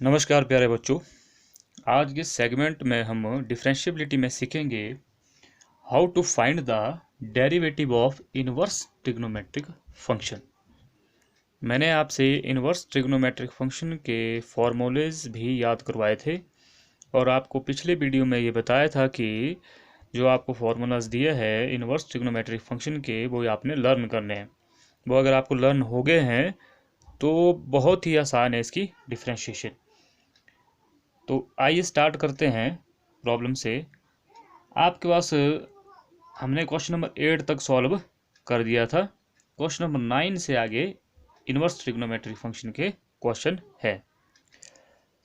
नमस्कार प्यारे बच्चों। आज के सेगमेंट में हम डिफरेंशिएबिलिटी में सीखेंगे how to find the derivative of inverse trigonometric function. मैंने आपसे इनवर्स ट्रिग्नोमेट्रिक फंक्शन के फॉर्मूलेज भी याद करवाए थे और आपको पिछले वीडियो में ये बताया था कि जो आपको फॉर्मूलाज दिए हैं इनवर्स ट्रिग्नोमेट्रिक फंक्शन के वो आपने लर्न करने हैं। वो अगर आपको लर्न हो गए हैं तो बहुत ही आसान है इसकी डिफ्रेंशिएशन। तो आइए स्टार्ट करते हैं प्रॉब्लम से। आपके पास हमने क्वेश्चन नंबर 8 तक सॉल्व कर दिया था। क्वेश्चन नंबर 9 से आगे इनवर्स ट्रिग्नोमेट्रिक फंक्शन के क्वेश्चन है।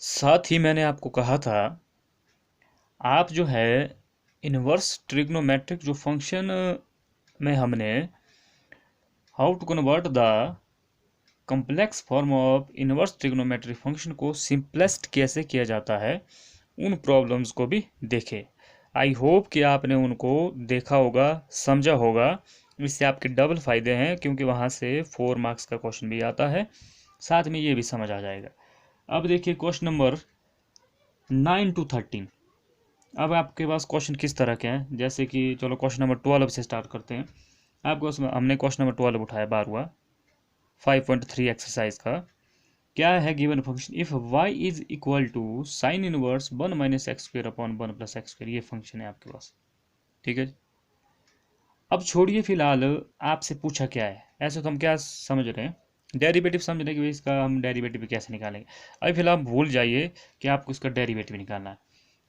साथ ही मैंने आपको कहा था आप जो है इनवर्स ट्रिग्नोमेट्रिक जो फंक्शन में हमने how to convert the complex form of inverse trigonometric function को सिंपलेस्ट कैसे किया जाता है उन प्रॉब्लम्स को भी देखे। आई होप कि आपने उनको देखा होगा, समझा होगा। इससे आपके डबल फायदे हैं क्योंकि वहाँ से 4 मार्क्स का क्वेश्चन भी आता है, साथ में ये भी समझ आ जाएगा। अब देखिए क्वेश्चन नंबर 9 to 13। अब आपके पास क्वेश्चन किस तरह के हैं, जैसे कि चलो क्वेश्चन नंबर 12 से स्टार्ट करते हैं। आपको उसमें हमने क्वेश्चन नंबर 12 उठाया 12वां 5.3 एक्सरसाइज का। क्या है given function if y is equal to sine inverse 1 minus X square upon 1 plus X square. ये फंक्शन है आपके पास, ठीक है। अब छोड़िए फिलहाल आपसे पूछा क्या है, ऐसे तो हम क्या समझ रहे हैं, डेरिवेटिव समझ रहे हैं कि भाई इसका हम डेरिवेटिव कैसे निकालेंगे। अभी फिलहाल भूल जाइए कि आपको इसका डेरिवेटिव निकालना है।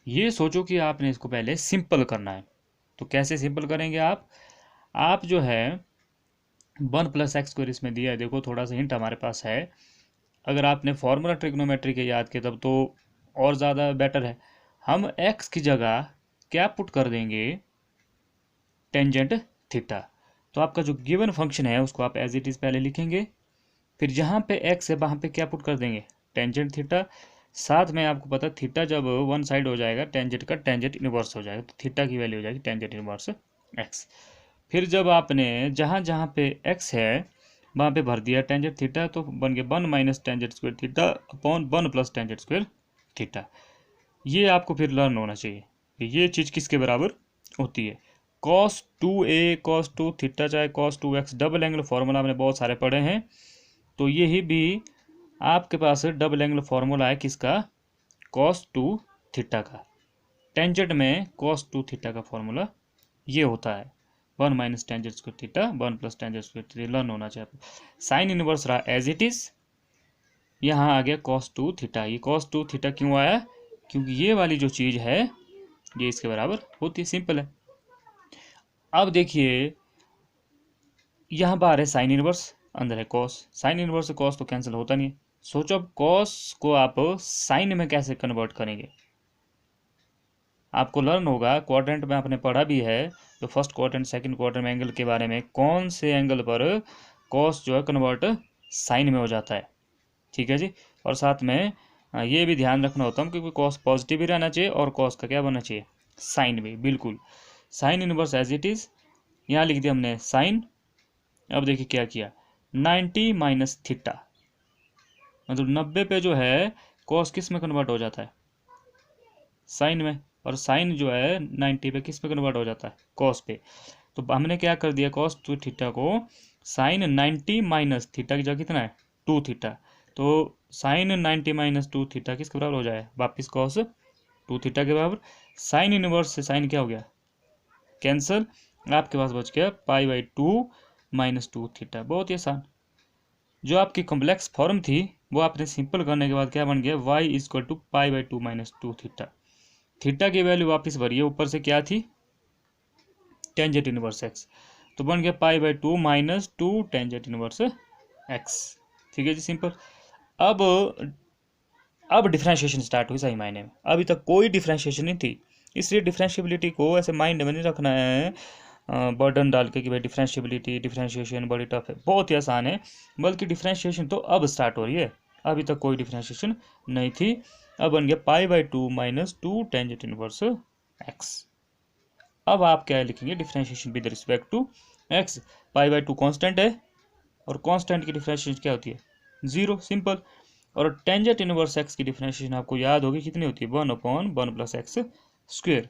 ये सोचो कि आपने इसको पहले सिंपल करना है। तो कैसे सिंपल करेंगे आप जो है 1 प्लस एक्स स्क्वायर इसमें दिया है, देखो थोड़ा सा हिंट हमारे पास है। अगर आपने फॉर्मूला ट्रिग्नोमेट्री के याद किया तब तो और ज़्यादा बेटर है। हम x की जगह क्या पुट कर देंगे, टेंजेंट थीटा। तो आपका जो गिवन फंक्शन है उसको आप एज इट इज़ पहले लिखेंगे, फिर जहाँ पे x है वहाँ पे क्या पुट कर देंगे, टेंजेंट थीटा। साथ में आपको पता है थीटा जब वन साइड हो जाएगा टेंजेंट का टेंजेंट इनवर्स हो जाएगा, तो थीटा की वैल्यू हो जाएगी टेंजेंट इनवर्स x। फिर जब आपने जहाँ जहाँ पे x है वहाँ पे भर दिया टेंजेंट थीटा, तो बन गया 1 minus tangent square theta upon 1 plus tangent square theta. ये आपको फिर लर्न होना चाहिए कि ये चीज़ किसके बराबर होती है, कॉस 2a कॉस 2 थीटा चाहे cos 2x। Double angle formula हमने बहुत सारे पढ़े हैं, तो यही भी आपके पास डबल एंगल फार्मूला है किसका, कॉस 2 थीटा का। टेंजेंट में कॉस 2 थीटा का फार्मूला ये होता है 1 minus tangent square theta 1 plus tangent square theta. Learn होना चाहिए। साइन इनवर्स रहा एज इट इज, यहाँ आ गया कॉस 2 थीटा। ये कॉस 2 थीटा क्यों आया, क्योंकि ये वाली जो चीज़ है ये इसके बराबर होती है, सिंपल है। अब देखिए यहाँ बाहर है साइन इनवर्स, अंदर है कॉस। साइन इनवर्स से कॉस तो कैंसिल होता नहीं है। सोचो अब कॉस को आप साइन में कैसे कन्वर्ट करेंगे। आपको लर्न होगा, क्वाड्रेंट में आपने पढ़ा भी है, तो फर्स्ट क्वाड्रेंट सेकंड क्वाड्रेंट में एंगल के बारे में, कौन से एंगल पर कॉस जो है कन्वर्ट साइन में हो जाता है, ठीक है जी। और साथ में ये भी ध्यान रखना होता है क्योंकि कॉस पॉजिटिव भी रहना चाहिए और कॉस का क्या बनना चाहिए, साइन भी, बिल्कुल। Sine inverse as it is, यहाँ लिख दिया हमने साइन। अब देखिए क्या किया, 90 माइनस थीटा, मतलब 90 पे जो है कॉस किस में कन्वर्ट हो जाता है, साइन में। और साइन जो है 90 पे किस में कन्वर्ट हो जाता है, कॉस पे। तो हमने क्या कर दिया, कॉस 2 थीटा को साइन 90 माइनस थीटा की जगह कितना है 2 थीटा, तो साइन 90 माइनस 2 थीटा किसके बराबर हो जाए, वापिस कॉस 2 थीटा के बराबर। साइन इनवर्स से साइन क्या हो गया, कैंसल। आपके पास बच गया π/2 माइनस 2 थीटा। बहुत ही आसान। जो आपकी कॉम्प्लेक्स फॉर्म थी वो आपने सिंपल करने के बाद क्या बन गया, y इक्वल टू π/2 माइनस 2 थीटा। थीटा की वैल्यू वापस भरिए, ऊपर से क्या थी, टेंजेंट इनवर्स एक्स, तो बन गया π/2 माइनस 2 टेंजेंट इनवर्स एक्स, ठीक है जी, सिंपल। अब डिफ्रेंशिएशन स्टार्ट हुई सही मायने में। अभी तक कोई डिफ्रेंशिएशन नहीं थी, इसलिए डिफ्रेंशिएबिलिटी को ऐसे माइंड में नहीं रखना है बर्डन डाल के कि भाई डिफ्रेंशिएबिलिटी डिफ्रेंशिएशन बड़ी टफ है, बहुत ही आसान है। बल्कि डिफ्रेंशिएशन तो अब स्टार्ट हो रही है, अभी तक कोई डिफ्रेंशिएशन नहीं थी। अब बन गया π/2 माइनस 2 टेंजेंट इनवर्स एक्स। अब आप क्या लिखेंगे, differentiation with respect to x. π/2 constant है और कांस्टेंट की डिफ्रेंशिएशन क्या होती है, जीरो, सिंपल। और टेंजेंट इनवर्स एक्स की डिफरेंशिएशन आपको याद होगी कितनी होती है, 1/1 प्लस एक्स स्क्वेयर।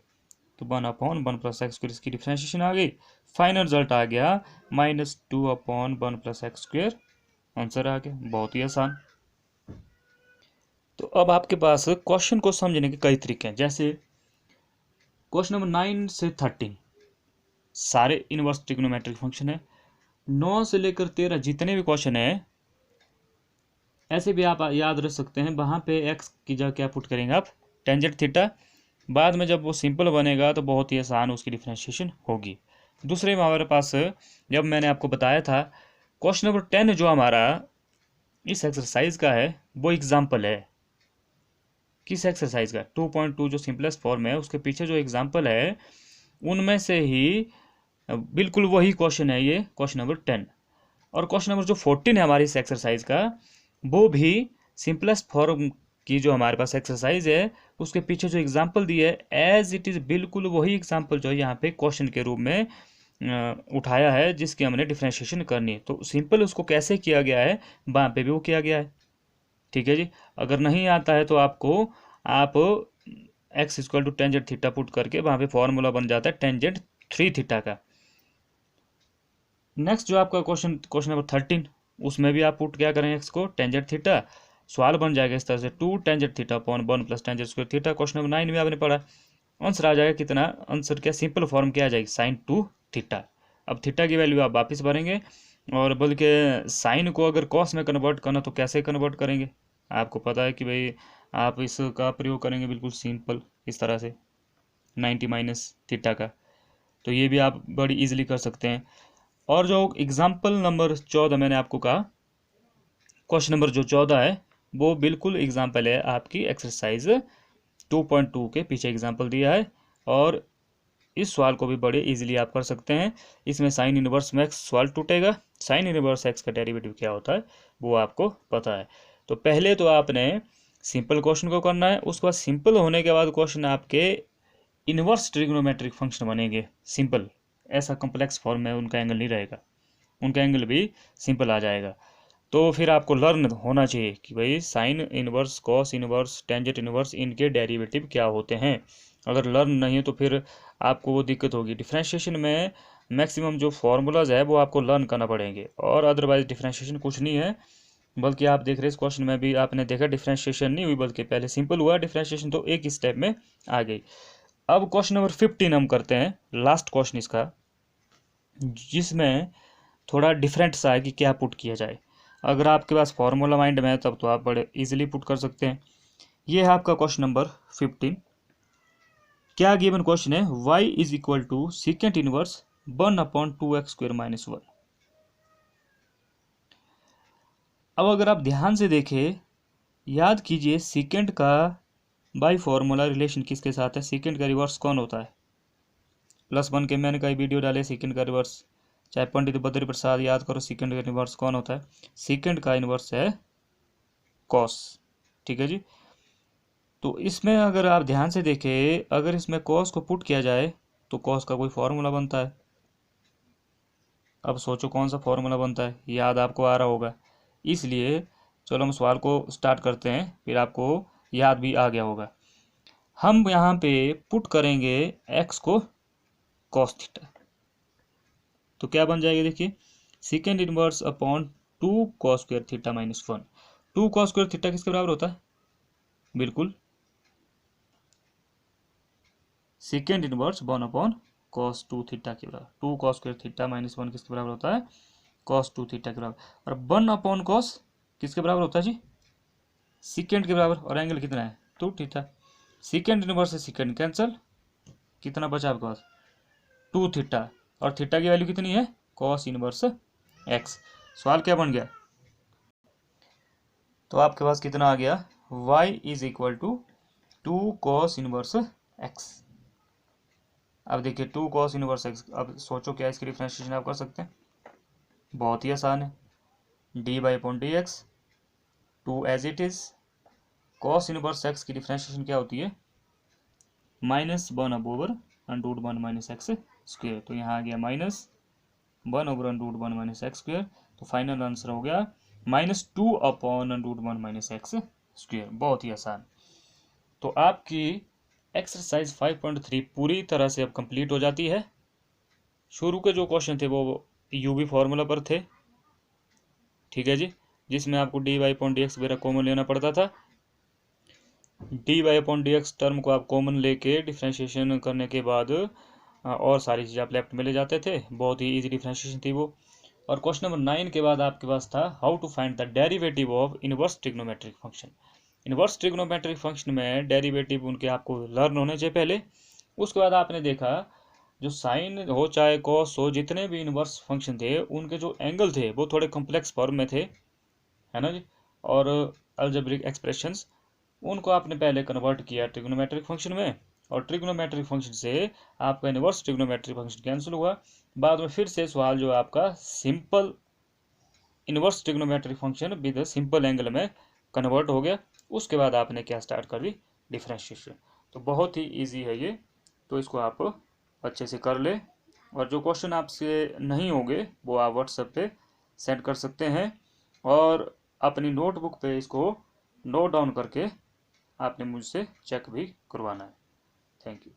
तो 1/1 प्लस एक्स स्क्वेयर इसकी डिफरेंशिएशन आ गई। फाइनल रिजल्ट आ गया -2/1 प्लस एक्स स्क्वेयर। आंसर आ गया, बहुत ही आसान। तो अब आपके पास क्वेश्चन को समझने के कई तरीके हैं। जैसे क्वेश्चन नंबर 9 से 13 सारे इनवर्स ट्रिग्नोमेट्रिक फंक्शन है। 9 से लेकर 13 जितने भी क्वेश्चन है ऐसे भी आप याद रख सकते हैं। वहाँ पे एक्स की जगह क्या पुट करेंगे आप, टेंजेंट थीटा। बाद में जब वो सिंपल बनेगा तो बहुत ही आसान उसकी डिफरेंशिएशन होगी। दूसरे में हमारे पास जब मैंने आपको बताया था क्वेश्चन नंबर 10 जो हमारा इस एक्सरसाइज का है वो एग्जाम्पल है। किस एक्सरसाइज का, 2.2 जो सिंपलेस्ट फॉर्म है उसके पीछे जो एग्जाम्पल है उनमें से ही बिल्कुल वही क्वेश्चन है ये क्वेश्चन नंबर 10। और क्वेश्चन नंबर जो 14 है हमारी इस एक्सरसाइज का वो भी सिंपलेस्ट फॉर्म की जो हमारे पास एक्सरसाइज है उसके पीछे जो एग्जाम्पल दिए है एज इट इज़ बिल्कुल वही एग्जाम्पल जो है यहाँ पे क्वेश्चन के रूप में उठाया है जिसकी हमने डिफ्रेंशिएशन करनी है। तो सिंपल उसको कैसे किया गया है वहाँ पे भी वो किया गया है। ठीक है जी। अगर नहीं आता है तो आप X equal to tangent theta put करके वहाँ पे फॉर्मूला बन जाता है टेंजेंट 3 थीटा का। नेक्स्ट जो आपका क्वेश्चन नंबर 13 उसमें भी आप पुट क्या करें एक्स को टेंजेंट थीटा। सवाल बन जाएगा इस तरह से 2 tangent theta upon 1 plus tangent square theta. Question number 9 में आपने पढ़ा। आंसर आ जाएगा कितना, आंसर क्या सिंपल फॉर्म क्या आ जाएगी साइन 2 थीटा। अब थीटा की वैल्यू आप वापस भरेंगे और बल्कि साइन को अगर कॉस में कन्वर्ट करना तो कैसे कन्वर्ट करेंगे, आपको पता है कि भाई आप इसका प्रयोग करेंगे बिल्कुल सिंपल इस तरह से 90 माइनस थीटा का। तो ये भी आप बड़ी इजीली कर सकते हैं। और जो एग्जाम्पल नंबर 14 मैंने आपको कहा क्वेश्चन नंबर जो 14 है वो बिल्कुल एग्जाम्पल है आपकी एक्सरसाइज 2.2 के पीछे एग्जाम्पल दिया है। और इस सवाल को भी बड़े इजीली आप कर सकते हैं। इसमें साइन इनवर्स में एक्स सवाल टूटेगा, साइन इनवर्स एक्स का डेरिवेटिव क्या होता है वो आपको पता है। तो पहले तो आपने सिंपल क्वेश्चन को करना है, उसके बाद सिंपल होने के बाद क्वेश्चन आपके इनवर्स ट्रिग्नोमेट्रिक फंक्शन बनेंगे सिंपल। ऐसा कॉम्प्लेक्स फॉर्म में उनका एंगल नहीं रहेगा, उनका एंगल भी सिंपल आ जाएगा। तो फिर आपको लर्न होना चाहिए कि भाई sine inverse cos inverse tangent inverse इनके डेरिवेटिव क्या होते हैं। अगर लर्न नहीं है तो फिर आपको वो दिक्कत होगी। डिफ्रेंशिएशन में मैक्सिमम जो फार्मूलाज है वो आपको लर्न करना पड़ेंगे और अदरवाइज डिफ्रेंशिएशन कुछ नहीं है। बल्कि आप देख रहे इस क्वेश्चन में भी आपने देखा डिफ्रेंशिएशन नहीं हुई बल्कि पहले सिंपल हुआ, डिफ्रेंशिएशन तो एक ही स्टेप में आ गई। अब क्वेश्चन नंबर 15 हम करते हैं, लास्ट क्वेश्चन इसका, जिसमें थोड़ा डिफरेंट सा है कि क्या पुट किया जाए। अगर आपके पास फॉर्मूला माइंड में है तब तो आप बड़े इजीली पुट कर सकते हैं। ये है आपका क्वेश्चन नंबर 15। क्या गिवन क्वेश्चन है, y is equal to secant inverse 1/2x² - 1। अब अगर आप ध्यान से देखें, याद कीजिए सीकेंट का बाई फॉर्मूला रिलेशन किसके साथ है, सीकेंट का रिवर्स कौन होता है। +1 के मैंने कई वीडियो डाले सीकेंट का रिवर्स, चाहे पंडित बद्री प्रसाद याद करो सीकेंट का इनवर्स कौन होता है, सीकेंट का इनवर्स है कॉस। ठीक है जी। तो इसमें अगर आप ध्यान से देखें, अगर इसमें कॉस को पुट किया जाए तो कॉस का कोई फॉर्मूला बनता है। अब सोचो कौन सा फॉर्मूला बनता है, याद आपको आ रहा होगा। इसलिए चलो हम सवाल को स्टार्ट करते हैं, फिर आपको याद भी आ गया होगा। हम यहाँ पे पुट करेंगे एक्स को कॉस थीटा, तो क्या बन जाएगा देखिए, सीकेंड inverse upon 2 cos square theta -1। 2 cos square theta किसके बराबर होता है, बिल्कुल सीकेंड इनवर्स 1/cos 2 थीटा के बराबर। 2 कॉस स्क्वायर थीटा -1 किसके बराबर होता है, cos 2 थीटा के बराबर। और 1/cos किसके बराबर होता है जी, सीकेंड के बराबर। और एंगल कितना है 2 थीटा। सीकेंड इनवर्स से सीकेंड कैंसिल, कितना बचा आपके पास 2 थीटा। और थीटा की वैल्यू कितनी है cos इनवर्स x। सवाल क्या बन गया, तो आपके पास कितना आ गया, y is equal to 2 cos inverse x। अब देखिए 2 cos इनवर्स x, अब सोचो क्या इसकी डिफरेंशिएशन आप कर सकते हैं, बहुत ही आसान है, d/dx 2 as it is. cos inverse x की डिफरेंशिएशन क्या होती है, -1/√1 - x²। तो यहाँ आ गया -1/√1 - x²। तो फाइनल आंसर हो गया -2/√1 - x²। बहुत ही आसान। तो आपकी एक्सरसाइज 5.3 पूरी तरह से अब कंप्लीट हो जाती है। शुरू के जो क्वेश्चन थे वो यूवी फार्मूला पर थे, ठीक है जी, जिसमें आपको dy/dx वगैरह कॉमन लेना पड़ता था। dy/dx टर्म को आप कॉमन लेके डिफ्रेंशिएशन करने के बाद और सारी चीज़ आप लेफ्ट में ले जाते थे। बहुत ही इजी डिफ्रेंशिएशन थी वो। और क्वेश्चन नंबर 9 के बाद आपके पास था how to find the derivative of inverse trigonometric function. Inverse trigonometric function में डेरिवेटिव उनके आपको लर्न होने चाहिए पहले। उसके बाद आपने देखा जो साइन हो चाहे कॉस हो, जितने भी इनवर्स फंक्शन थे उनके जो एंगल थे वो थोड़े कॉम्प्लेक्स फॉर्म में थे, है ना जी। और अलजेब्रिक एक्सप्रेशंस उनको आपने पहले कन्वर्ट किया ट्रिग्नोमेट्रिक फंक्शन में, और ट्रिग्नोमेट्रिक फंक्शन से आपका इनवर्स ट्रिग्नोमेट्रिक फंक्शन कैंसिल हुआ। बाद में फिर से सवाल जो आपका simple inverse trigonometric function with simple angle में कन्वर्ट हो गया। उसके बाद आपने क्या स्टार्ट कर दी, डिफरेंशिएशन। तो बहुत ही ईजी है ये, तो इसको आप अच्छे से कर ले। और जो क्वेश्चन आपसे नहीं होंगे वो आप व्हाट्सएप पे सेंड कर सकते हैं, और अपनी नोटबुक पे इसको नोट डाउन करके आपने मुझसे चेक भी करवाना है। Thank you.